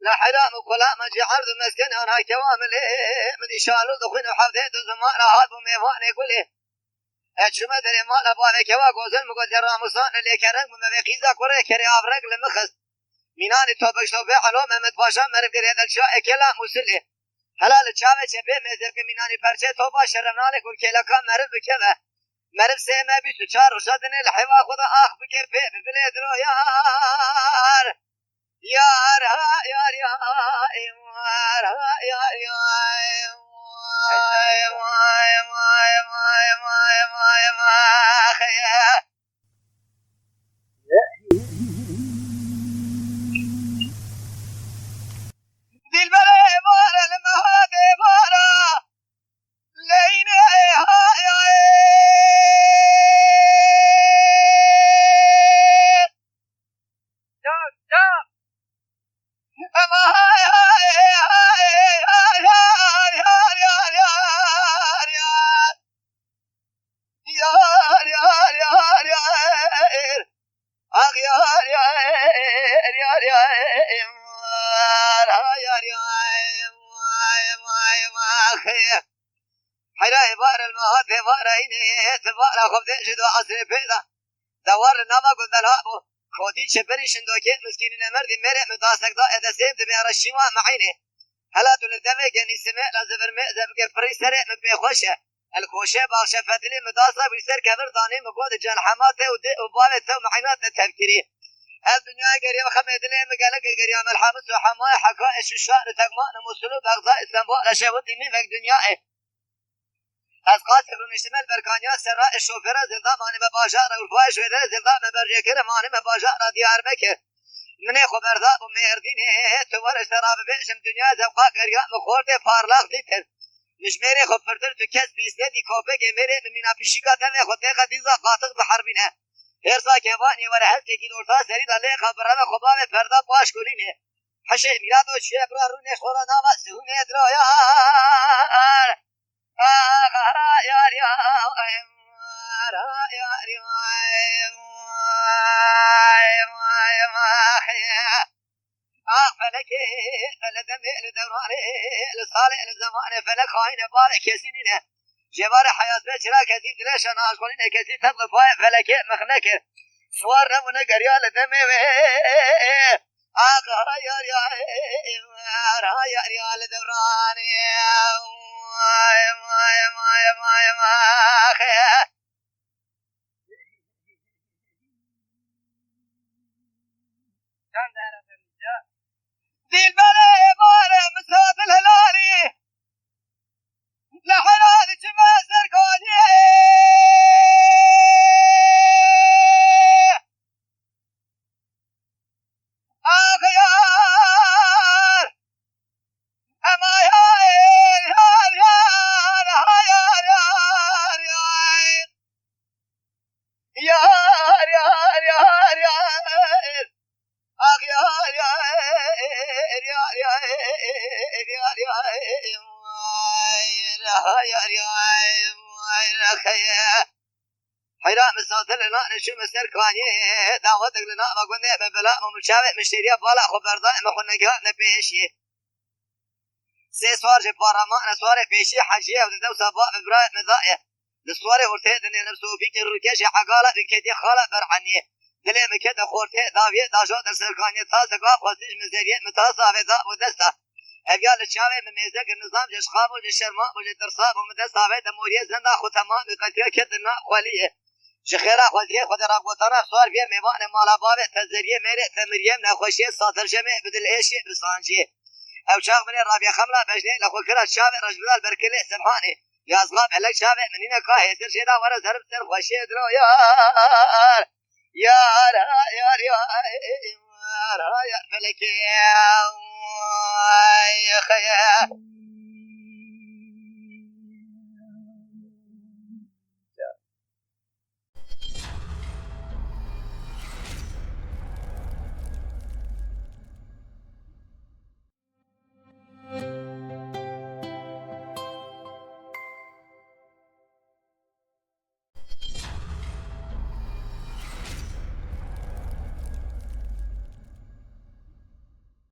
لحرام وكلا ما جي عرض مسكن انا كوامل من يشالو دخين وحفظت زمان هاد وميوان يقول اشما دري مال ابا كوا غوزن مقدر رامسان اللي كرم ما بقيزا كره كري افرق لمخس ميناني توبش توبه علو محمد باشا مرب دري دلشا اكلا مسله حلال چاوه چپه مزر که مینانی پرچه توبا شرمنانه گل کلکا مرب بکوه مرب سیمه 24 روشادن الحوا خدا آخ بکه بلد رو یار یار یار یار یار دلبر بار المهاد بارا لينا حيراي بار المهات بار عيني تبار خبز جدو عصر بيدا دوار نما قد الهابو خودي شبري شندوكي مسكين نمرد مري مداسك دا ادسيم دبي رشيما معيني هلا دول دمي كان يسمع لازبر مئزب كفري سرع مبي خوشه الكوشه بالشه فتلي مداسة بيسر كبر داني مقود جان حماته وبالته معينات التفكيري الدنيا قريبا خميد لي مقالك قريبا الحامس وحماي حقائش الشعر تقمان مسلوب اغضاء السنبوء لشبط من فك دنياي از قاسم نشتمل برکانیا سراء الشوفر زلدا مانی بباجار الفاش وده زلدا مبرجکر مانی بباجار دیار بکر منی خبردا bu merdine tuvar şarabı beşim dünya zevka gariya mkhorte parlaq ditir nişmere khopırtır tükes bizde di kope gemere mina pişika tane khote qadiza qatık bi harbine her sa kevani var her tekin orta seri dalle khabara ve khoba ve perda baş goline haşe milado şebra rune khora nama sune edro ya yar فلك فلدم لدوران لصالح لزمان فلك خاين بارك يسنين جبار حياة بشرا كثير ليش انا اشغلين كثير تطلب فلك مخنك صور نمنا قريال دم يا لدوران دلبر بار مساد الهلالي لحلال جمع سركاني يار اما حيران مسافر لنا نشوف السركاني دعوتك لنا وقلنا ببلاء ومشابه مشتريا بالا خبر دائم خلنا جهاتنا بيشي سي سوار جبارا ما سوار بيشي حاجيه ودو صباح ببراء مضايا السوار ورتيت ان نفسه فيك الركاش عقاله ركدي خاله فرعني دلي مكده خورته داويه داجات السركاني تاسقا خصيج مزريه متصافه دا ودستا اجال الشاوي من ميزك النظام جش خاب وجشرما وجدرصاب ومدسافه دموريه زندا ختمان بقتيه كدنا خوليه شخيرا خذيه خذ راقوتنا صار في ميوان مالا باب تزريه ميري تمريم نخوشي ساتر جمع بدل ايشي بسانجي او شاغ من الرابيه خمله بجني لخو كرا الشاوي رجل البركلي سبحاني يا صغاب عليك شاوي منين كاهي سر شيدا ورا زرب سر خوشي درو يا فلك يا خيا